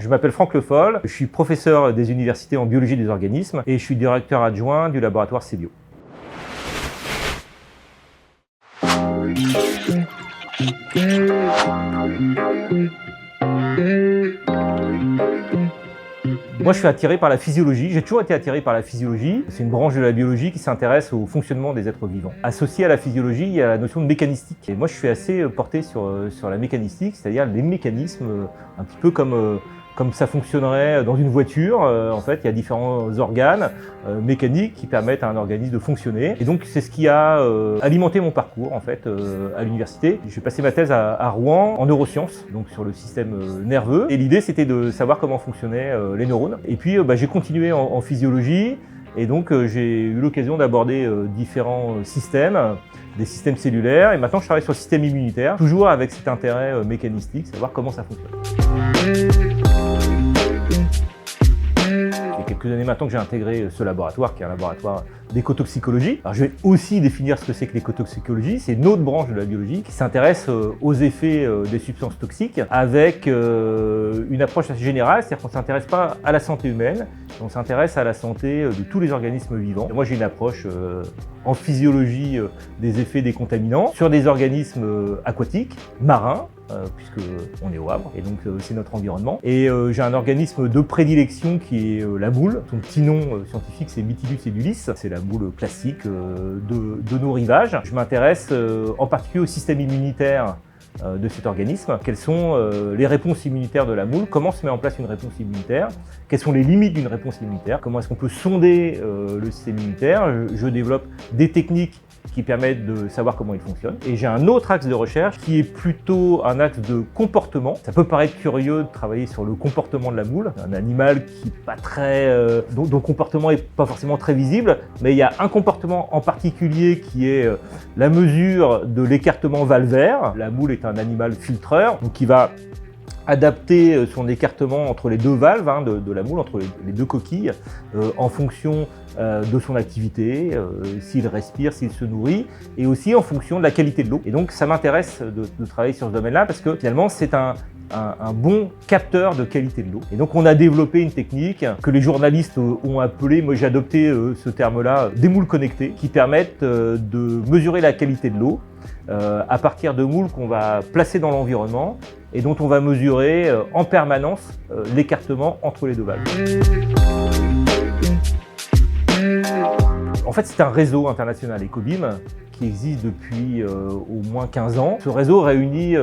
Je m'appelle Franck Le Foll, je suis professeur des universités en biologie des organismes et je suis directeur adjoint du laboratoire CBio. Moi, je suis attiré par la physiologie. J'ai toujours été attiré par la physiologie. C'est une branche de la biologie qui s'intéresse au fonctionnement des êtres vivants. Associé à la physiologie, il y a la notion de mécanistique. Et moi, je suis assez porté sur la mécanistique, c'est-à-dire les mécanismes, un petit peu comme ça fonctionnerait dans une voiture. En fait, il y a différents organes mécaniques qui permettent à un organisme de fonctionner. Et donc, c'est ce qui a alimenté mon parcours en fait à l'université. J'ai passé ma thèse à Rouen en neurosciences, donc sur le système nerveux. Et l'idée, c'était de savoir comment fonctionnaient les neurones. Et puis, j'ai continué en physiologie. Et donc, j'ai eu l'occasion d'aborder différents systèmes, des systèmes cellulaires. Et maintenant, je travaille sur le système immunitaire, toujours avec cet intérêt mécanistique, savoir comment ça fonctionne. Il y a quelques années maintenant que j'ai intégré ce laboratoire, qui est un laboratoire d'écotoxicologie. Alors, je vais aussi définir ce que c'est que l'écotoxicologie. C'est une autre branche de la biologie qui s'intéresse aux effets des substances toxiques avec une approche assez générale, c'est-à-dire qu'on ne s'intéresse pas à la santé humaine, on s'intéresse à la santé de tous les organismes vivants. Moi, j'ai une approche en physiologie des effets des contaminants sur des organismes aquatiques, marins, puisqu'on est au Havre, et donc c'est notre environnement. Et j'ai un organisme de prédilection qui est la moule. Son petit nom scientifique, c'est Mytilus edulis. C'est la moule classique de nos rivages. Je m'intéresse en particulier au système immunitaire de cet organisme. Quelles sont les réponses immunitaires de la moule? Comment se met en place une réponse immunitaire? Quelles sont les limites d'une réponse immunitaire? Comment est-ce qu'on peut sonder le système immunitaire? Je développe des techniques qui permettent de savoir comment il fonctionne. Et j'ai un autre axe de recherche qui est plutôt un axe de comportement. Ça peut paraître curieux de travailler sur le comportement de la moule, un animal qui est pas très, dont le comportement n'est pas forcément très visible, mais il y a un comportement en particulier qui est la mesure de l'écartement valvaire. La moule est un animal filtreur, donc qui va adapter son écartement entre les deux valves de la moule, entre les deux coquilles, en fonction de son activité, s'il respire, s'il se nourrit, et aussi en fonction de la qualité de l'eau. Et donc ça m'intéresse de travailler sur ce domaine-là parce que finalement c'est un bon capteur de qualité de l'eau. Et donc on a développé une technique que les journalistes ont appelée, moi j'ai adopté ce terme-là, des moules connectées, qui permettent de mesurer la qualité de l'eau à partir de moules qu'on va placer dans l'environnement et dont on va mesurer en permanence l'écartement entre les deux valves. En fait, c'est un réseau international EcoBeam qui existe depuis au moins 15 ans. Ce réseau réunit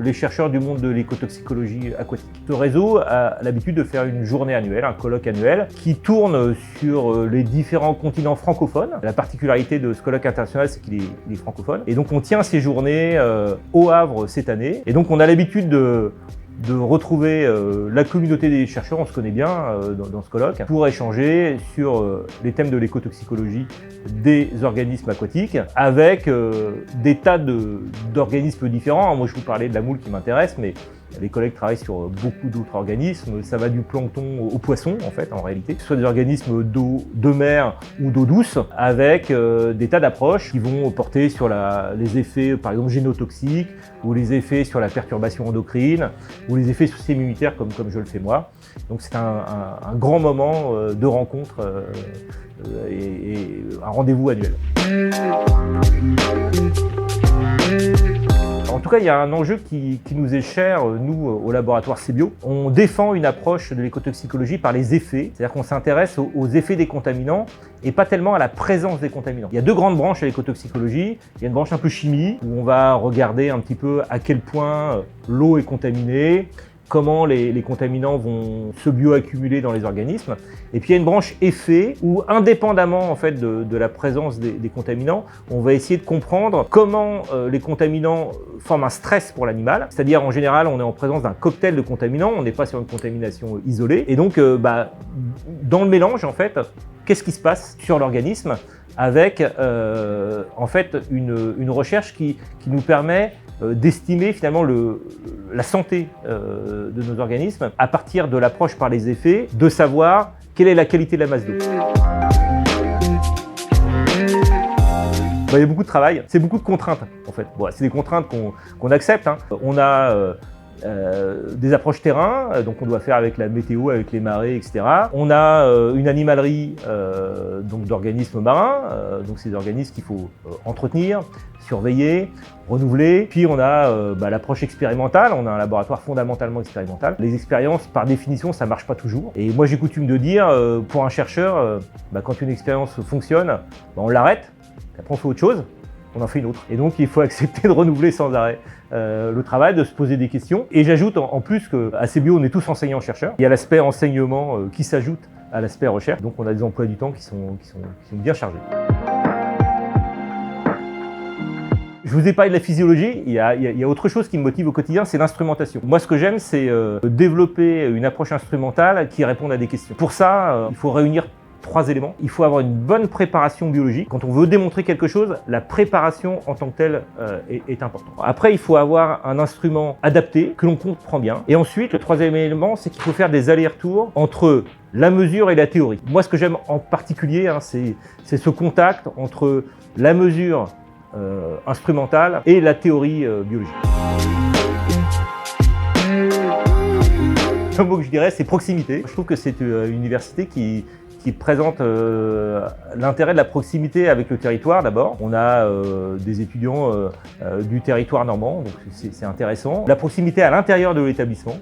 les chercheurs du monde de l'écotoxicologie aquatique. Ce réseau a l'habitude de faire une journée annuelle, un colloque annuel, qui tourne sur les différents continents francophones. La particularité de ce colloque international, c'est qu'il est francophone. Et donc on tient ces journées au Havre cette année. Et donc on a l'habitude de retrouver la communauté des chercheurs, on se connaît bien dans ce colloque, pour échanger sur les thèmes de l'écotoxicologie des organismes aquatiques avec des tas d'organismes différents. Moi, je vous parlais de la moule qui m'intéresse, mais les collègues travaillent sur beaucoup d'autres organismes. Ça va du plancton aux poissons, en fait, en réalité. Que ce soit des organismes d'eau de mer ou d'eau douce, avec des tas d'approches qui vont porter sur les effets, par exemple, génotoxiques, ou les effets sur la perturbation endocrine, ou les effets sur le système immunitaire, comme je le fais moi. Donc c'est un grand moment de rencontre et un rendez-vous annuel. En tout cas, il y a un enjeu qui nous est cher, nous, au laboratoire CBio. On défend une approche de l'écotoxicologie par les effets, c'est-à-dire qu'on s'intéresse aux effets des contaminants et pas tellement à la présence des contaminants. Il y a deux grandes branches à l'écotoxicologie. Il y a une branche un peu chimie, où on va regarder un petit peu à quel point l'eau est contaminée, comment les contaminants vont se bioaccumuler dans les organismes. Et puis il y a une branche effet où, indépendamment en fait de la présence des contaminants, on va essayer de comprendre comment les contaminants forment un stress pour l'animal. C'est-à-dire en général, on est en présence d'un cocktail de contaminants, on n'est pas sur une contamination isolée. Et donc dans le mélange, en fait, qu'est-ce qui se passe sur l'organisme avec en fait une recherche qui nous permet d'estimer finalement la santé de nos organismes à partir de l'approche par les effets, de savoir quelle est la qualité de la masse d'eau. Il y a beaucoup de travail, c'est beaucoup de contraintes en fait. C'est des contraintes qu'on accepte. On a des approches terrain, donc on doit faire avec la météo, avec les marées, etc. On a une animalerie donc d'organismes marins, donc ces organismes qu'il faut entretenir, surveiller, renouveler. Puis on a l'approche expérimentale, on a un laboratoire fondamentalement expérimental. Les expériences, par définition, ça marche pas toujours. Et moi j'ai coutume de dire, pour un chercheur, quand une expérience fonctionne, on l'arrête, après on fait autre chose, on en fait une autre. Et donc il faut accepter de renouveler sans arrêt le travail, de se poser des questions. Et j'ajoute en plus qu'à CBio, on est tous enseignants-chercheurs. Il y a l'aspect enseignement qui s'ajoute à l'aspect recherche. Donc on a des emplois du temps qui sont bien chargés. Je vous ai parlé de la physiologie, il y a autre chose qui me motive au quotidien, c'est l'instrumentation. Moi, ce que j'aime, c'est développer une approche instrumentale qui réponde à des questions. Pour ça, il faut réunir 3 éléments. Il faut avoir une bonne préparation biologique. Quand on veut démontrer quelque chose, la préparation en tant que telle est importante. Après, il faut avoir un instrument adapté, que l'on comprend bien. Et ensuite, le 3e élément, c'est qu'il faut faire des allers-retours entre la mesure et la théorie. Moi, ce que j'aime en particulier, c'est ce contact entre la mesure instrumentale et la théorie biologique. Le mot que je dirais, c'est proximité. Je trouve que c'est une université qui présente l'intérêt de la proximité avec le territoire d'abord. On a des étudiants du territoire normand, donc c'est intéressant. La proximité à l'intérieur de l'établissement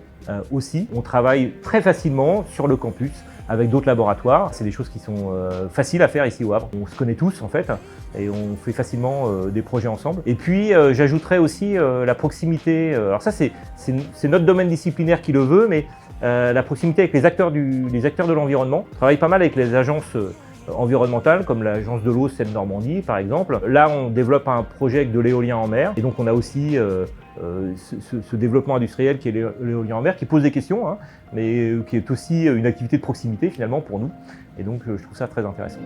aussi. On travaille très facilement sur le campus avec d'autres laboratoires. C'est des choses qui sont faciles à faire ici au Havre. On se connaît tous en fait et on fait facilement des projets ensemble. Et puis j'ajouterais aussi la proximité. Alors ça c'est notre domaine disciplinaire qui le veut, mais la proximité avec les acteurs de l'environnement. On travaille pas mal avec les agences environnementales comme l'agence de l'eau Seine-Normandie par exemple. Là on développe un projet avec de l'éolien en mer et donc on a aussi ce développement industriel qui est l'éolien en mer qui pose des questions, mais qui est aussi une activité de proximité finalement pour nous et donc je trouve ça très intéressant.